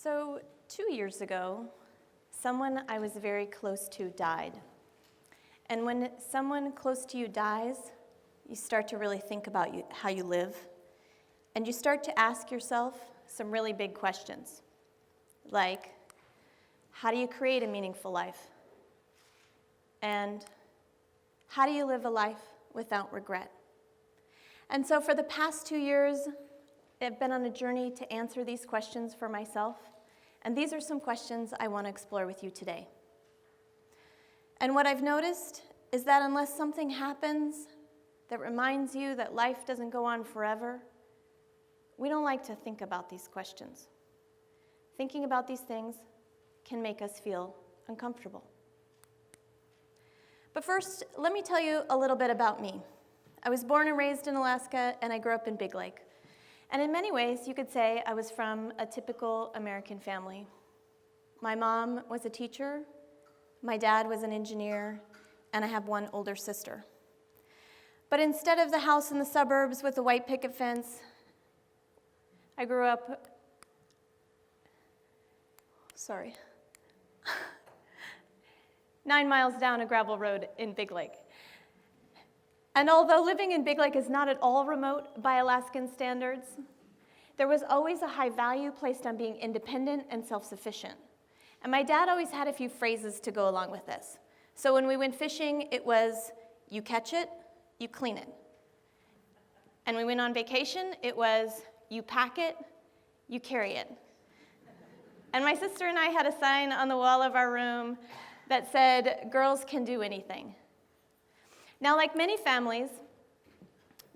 So 2 years ago, someone I was very close to died. And when someone close to you dies, you start to really think about how you live. And you start to ask yourself some really big questions. Like, how do you create a meaningful life? And how do you live a life without regret? And so for the past 2 years, I've been on a journey to answer these questions for myself. And these are some questions I want to explore with you today. And what I've noticed is that unless something happens that reminds you that life doesn't go on forever, we don't like to think about these questions. Thinking about these things can make us feel uncomfortable. But first, let me tell you a little bit about me. I was born and raised in Alaska, and I grew up in Big Lake. And in many ways, you could say I was from a typical American family. My mom was a teacher, my dad was an engineer, and I have one older sister. But instead of the house in the suburbs with the white picket fence, I grew up, 9 miles down a gravel road in Big Lake. And although living in Big Lake is not at all remote by Alaskan standards, there was always a high value placed on being independent and self-sufficient. And my dad always had a few phrases to go along with this. So when we went fishing, it was, you catch it, you clean it. And when we went on vacation, it was, you pack it, you carry it. And my sister and I had a sign on the wall of our room that said, girls can do anything. Now, like many families,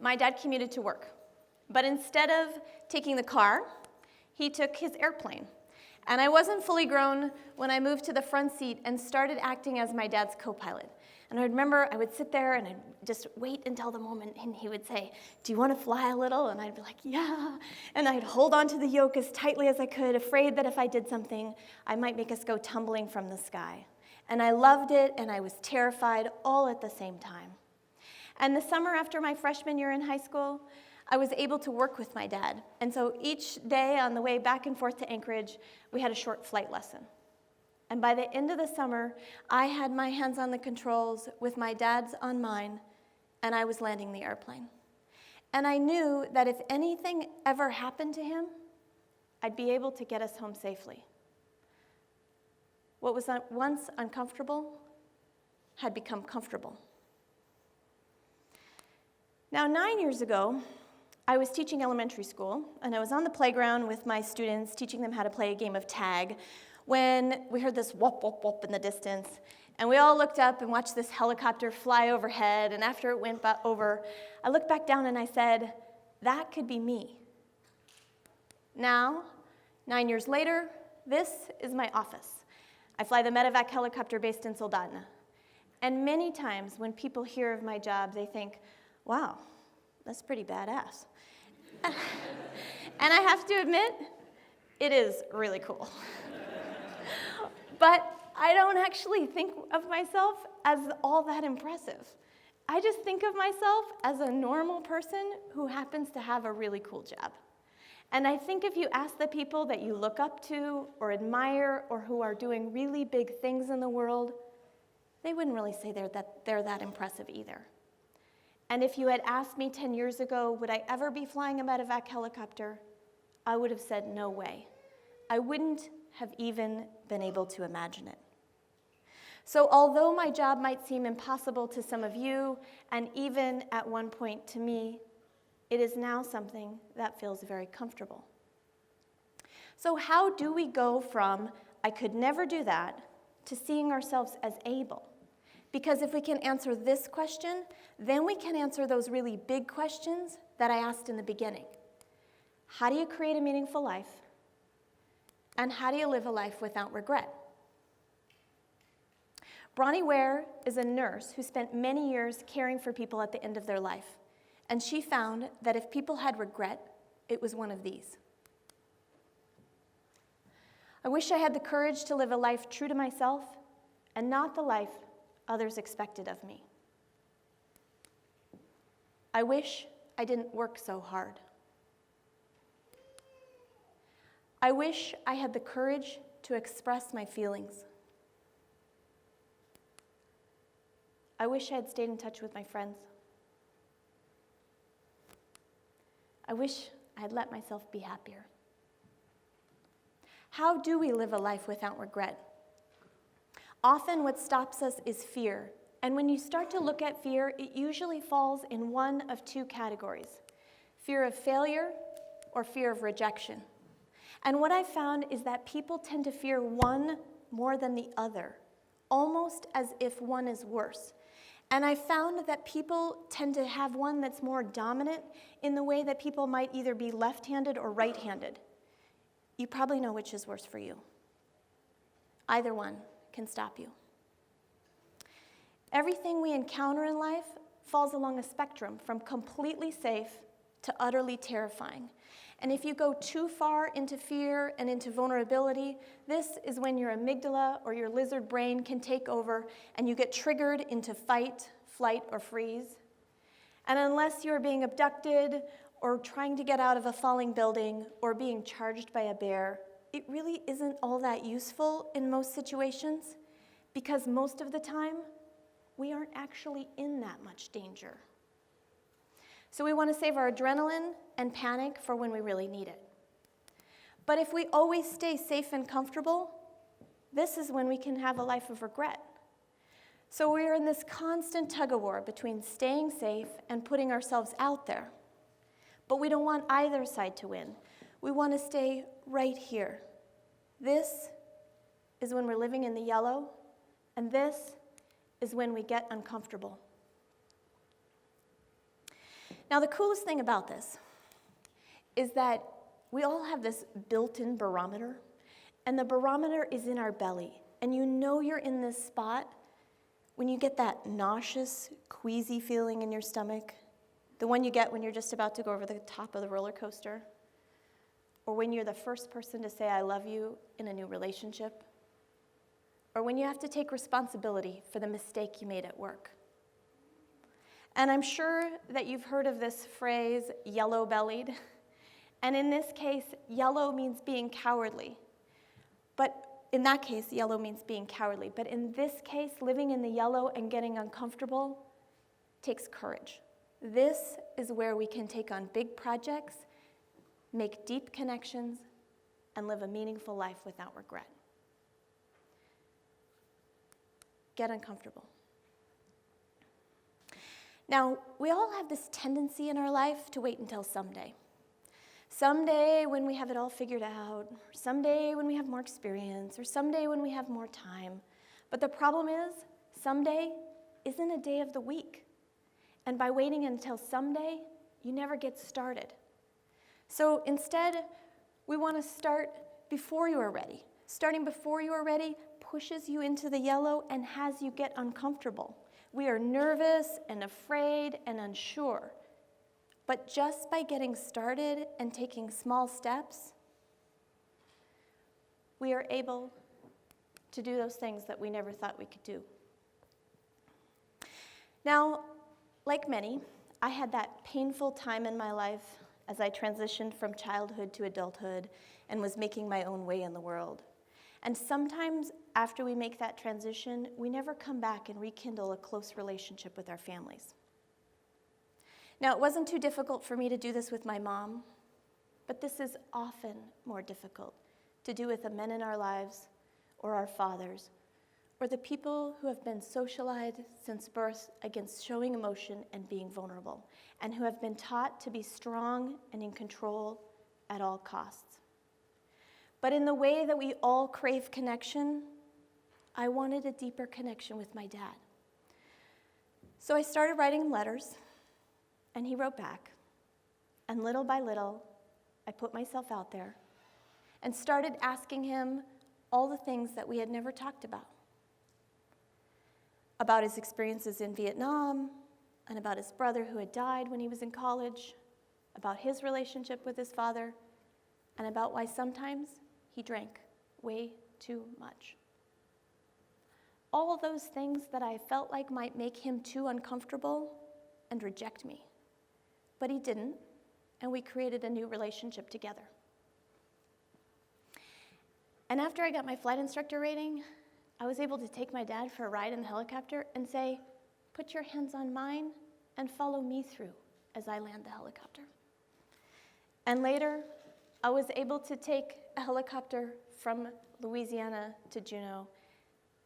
my dad commuted to work. But instead of taking the car, he took his airplane. And I wasn't fully grown when I moved to the front seat and started acting as my dad's co-pilot. And I remember I would sit there and I'd just wait until the moment and he would say, do you want to fly a little? And I'd be like, yeah. And I'd hold onto the yoke as tightly as I could, afraid that if I did something, I might make us go tumbling from the sky. And I loved it and I was terrified all at the same time. And the summer after my freshman year in high school, I was able to work with my dad. And so each day on the way back and forth to Anchorage, we had a short flight lesson. And by the end of the summer, I had my hands on the controls with my dad's on mine, and I was landing the airplane. And I knew that if anything ever happened to him, I'd be able to get us home safely. What was once uncomfortable had become comfortable. Now, 9 years ago, I was teaching elementary school, and I was on the playground with my students, teaching them how to play a game of tag, when we heard this whoop, whoop, whoop in the distance, and we all looked up and watched this helicopter fly overhead, and after it went over, I looked back down and I said, that could be me. Now, 9 years later, this is my office. I fly the medevac helicopter based in Soldotna. And many times when people hear of my job, they think, wow, that's pretty badass. And I have to admit, it is really cool. But I don't actually think of myself as all that impressive. I just think of myself as a normal person who happens to have a really cool job. And I think if you ask the people that you look up to or admire or who are doing really big things in the world, they wouldn't really say they're that impressive either. And if you had asked me 10 years ago, would I ever be flying a medevac helicopter, I would have said no way. I wouldn't have even been able to imagine it. So although my job might seem impossible to some of you, and even at one point to me, it is now something that feels very comfortable. So how do we go from, I could never do that, to seeing ourselves as able? Because if we can answer this question, then we can answer those really big questions that I asked in the beginning. How do you create a meaningful life? And how do you live a life without regret? Bronnie Ware is a nurse who spent many years caring for people at the end of their life. And she found that if people had regret, it was one of these. I wish I had the courage to live a life true to myself and not the life others expected of me. I wish I didn't work so hard. I wish I had the courage to express my feelings. I wish I had stayed in touch with my friends. I wish I had let myself be happier. How do we live a life without regret? Often what stops us is fear. And when you start to look at fear, it usually falls in one of two categories: fear of failure or fear of rejection. And what I found is that people tend to fear one more than the other, almost as if one is worse. And I found that people tend to have one that's more dominant in the way that people might either be left-handed or right-handed. You probably know which is worse for you. Either one can stop you. Everything we encounter in life falls along a spectrum from completely safe to utterly terrifying. And if you go too far into fear and into vulnerability, this is when your amygdala or your lizard brain can take over and you get triggered into fight, flight, or freeze. And unless you're being abducted or trying to get out of a falling building or being charged by a bear, it really isn't all that useful in most situations, because most of the time, we aren't actually in that much danger. So we want to save our adrenaline and panic for when we really need it. But if we always stay safe and comfortable, this is when we can have a life of regret. So we are in this constant tug-of-war between staying safe and putting ourselves out there. But we don't want either side to win. We want to stay right here. This is when we're living in the yellow, and this is when we get uncomfortable. Now, the coolest thing about this is that we all have this built-in barometer, and the barometer is in our belly. And you know you're in this spot when you get that nauseous, queasy feeling in your stomach, the one you get when you're just about to go over the top of the roller coaster, or when you're the first person to say, "I love you" in a new relationship, or when you have to take responsibility for the mistake you made at work. And I'm sure that you've heard of this phrase, yellow-bellied. And in this case, yellow means being cowardly. But in that case, yellow means being cowardly. But in this case, living in the yellow and getting uncomfortable takes courage. This is where we can take on big projects, make deep connections, and live a meaningful life without regret. Get uncomfortable. Now, we all have this tendency in our life to wait until someday. Someday when we have it all figured out, or someday when we have more experience, or someday when we have more time. But the problem is, someday isn't a day of the week. And by waiting until someday, you never get started. So instead, we want to start before you are ready. Starting before you are ready pushes you into the yellow and has you get uncomfortable. We are nervous and afraid and unsure. But just by getting started and taking small steps, we are able to do those things that we never thought we could do. Now, like many, I had that painful time in my life as I transitioned from childhood to adulthood and was making my own way in the world. And sometimes after we make that transition, we never come back and rekindle a close relationship with our families. Now, it wasn't too difficult for me to do this with my mom, but this is often more difficult to do with the men in our lives or our fathers or the people who have been socialized since birth against showing emotion and being vulnerable, and who have been taught to be strong and in control at all costs. But in the way that we all crave connection, I wanted a deeper connection with my dad. So I started writing him letters, and he wrote back. And little by little, I put myself out there and started asking him all the things that we had never talked about his experiences in Vietnam, and about his brother who had died when he was in college, about his relationship with his father, and about why sometimes he drank way too much. All of those things that I felt like might make him too uncomfortable and reject me. But he didn't, and we created a new relationship together. And after I got my flight instructor rating, I was able to take my dad for a ride in the helicopter and say, "Put your hands on mine and follow me through as I land the helicopter." And later, I was able to take a helicopter from Louisiana to Juneau,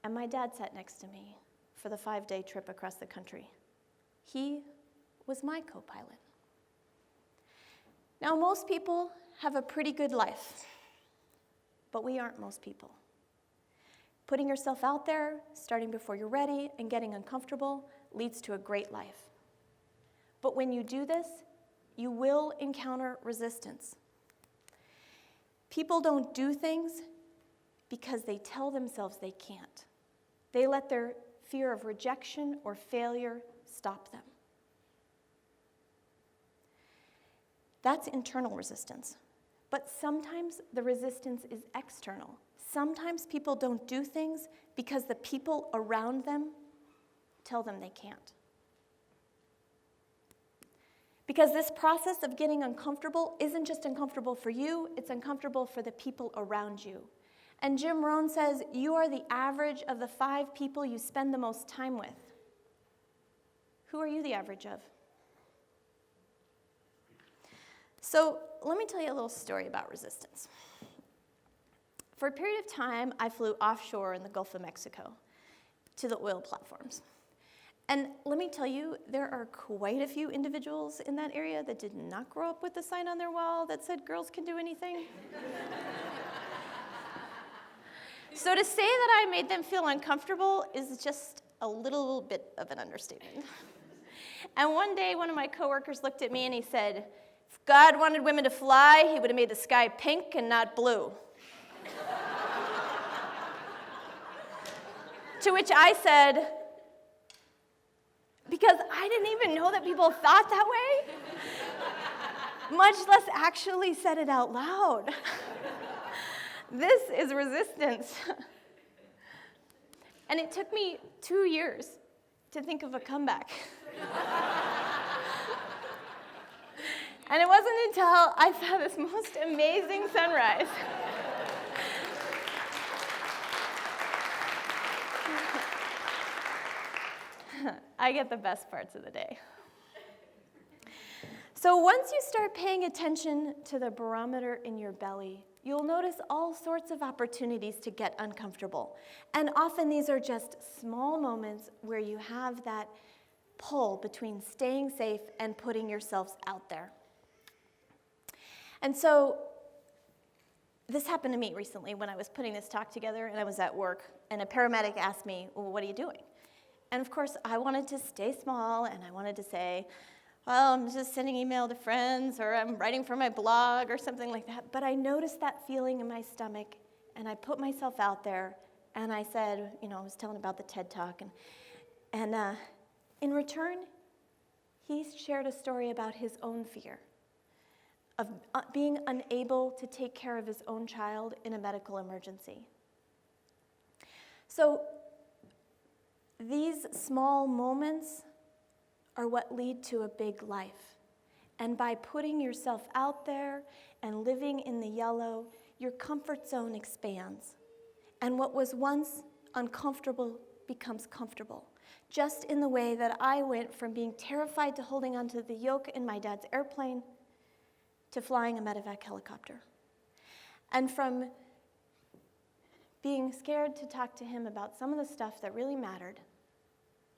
and my dad sat next to me for the 5-day trip across the country. He was my co-pilot. Now, most people have a pretty good life, but we aren't most people. Putting yourself out there, starting before you're ready, and getting uncomfortable leads to a great life. But when you do this, you will encounter resistance. People don't do things because they tell themselves they can't. They let their fear of rejection or failure stop them. That's internal resistance. But sometimes the resistance is external. Sometimes people don't do things because the people around them tell them they can't. Because this process of getting uncomfortable isn't just uncomfortable for you, it's uncomfortable for the people around you. And Jim Rohn says, you are the average of the 5 people you spend the most time with. Who are you the average of? So let me tell you a little story about resistance. For a period of time, I flew offshore in the Gulf of Mexico to the oil platforms. And let me tell you, there are quite a few individuals in that area that did not grow up with a sign on their wall that said girls can do anything. So to say that I made them feel uncomfortable is just a little bit of an understatement. And one day, one of my coworkers looked at me and he said, "If God wanted women to fly, he would have made the sky pink and not blue." To which I said, because I didn't even know that people thought that way, much less actually said it out loud. This is resistance. And it took me 2 years to think of a comeback. And it wasn't until I saw this most amazing sunrise I get the best parts of the day. So once you start paying attention to the barometer in your belly, you'll notice all sorts of opportunities to get uncomfortable. And often these are just small moments where you have that pull between staying safe and putting yourselves out there. And so this happened to me recently when I was putting this talk together and I was at work, and a paramedic asked me, "Well, what are you doing?" And of course, I wanted to stay small, and I wanted to say, "Well, I'm just sending email to friends, or I'm writing for my blog," or something like that. But I noticed that feeling in my stomach, and I put myself out there, and I said, I was telling about the TED Talk, and in return, he shared a story about his own fear of being unable to take care of his own child in a medical emergency. So these small moments are what lead to a big life. And by putting yourself out there and living in the yellow, your comfort zone expands. And what was once uncomfortable becomes comfortable. Just in the way that I went from being terrified to holding onto the yoke in my dad's airplane to flying a medevac helicopter. And from being scared to talk to him about some of the stuff that really mattered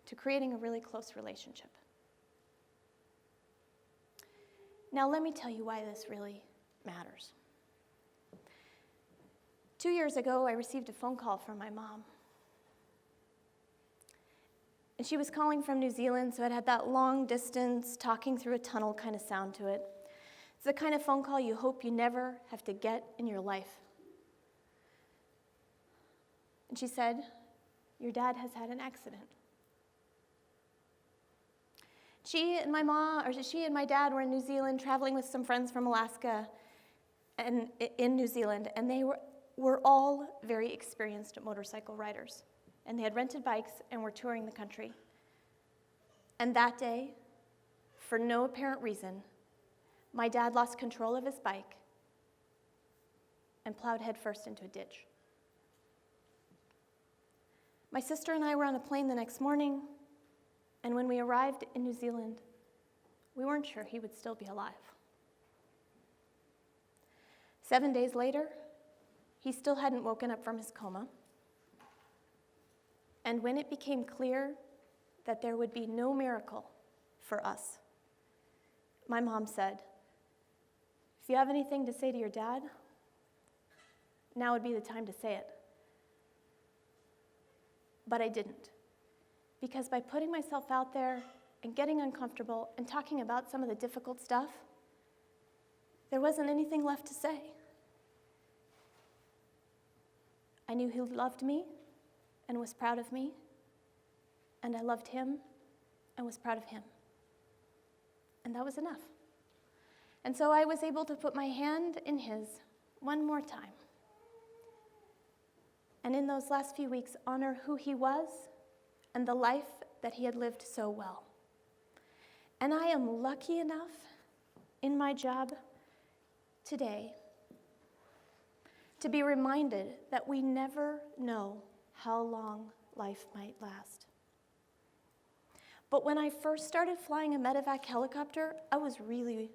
to creating a really close relationship. Now, let me tell you why this really matters. 2 years ago, I received a phone call from my mom. And she was calling from New Zealand, so it had that long distance, talking through a tunnel kind of sound to it. It's the kind of phone call you hope you never have to get in your life. And she said, "Your dad has had an accident." She and my dad were in New Zealand traveling with some friends from Alaska and in New Zealand, and they were all very experienced motorcycle riders. And they had rented bikes and were touring the country. And that day, for no apparent reason, my dad lost control of his bike and plowed headfirst into a ditch. My sister and I were on a plane the next morning, and when we arrived in New Zealand, we weren't sure he would still be alive. 7 days later, he still hadn't woken up from his coma. And when it became clear that there would be no miracle for us, my mom said, "If you have anything to say to your dad, now would be the time to say it." But I didn't, because by putting myself out there and getting uncomfortable and talking about some of the difficult stuff, there wasn't anything left to say. I knew he loved me and was proud of me, and I loved him and was proud of him. And that was enough. And so I was able to put my hand in his one more time. And in those last few weeks, honor who he was and the life that he had lived so well. And I am lucky enough in my job today to be reminded that we never know how long life might last. But when I first started flying a medevac helicopter, I was really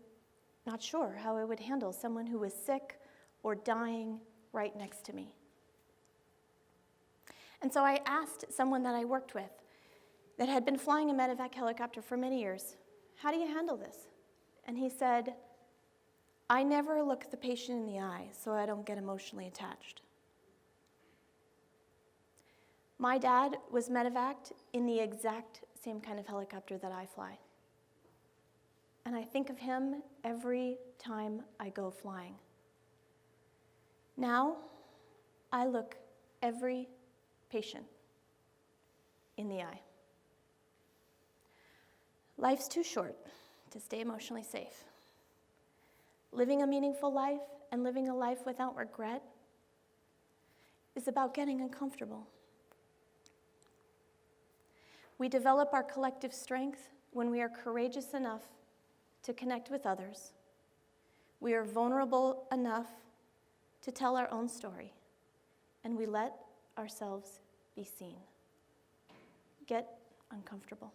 not sure how I would handle someone who was sick or dying right next to me. And so I asked someone that I worked with that had been flying a medevac helicopter for many years, "How do you handle this?" And he said, "I never look the patient in the eye so I don't get emotionally attached." My dad was medevaced in the exact same kind of helicopter that I fly. And I think of him every time I go flying. Now, I look every patient in the eye. Life's too short to stay emotionally safe. Living a meaningful life and living a life without regret is about getting uncomfortable. We develop our collective strength when we are courageous enough to connect with others. We are vulnerable enough to tell our own story, and we let ourselves be seen. Get uncomfortable.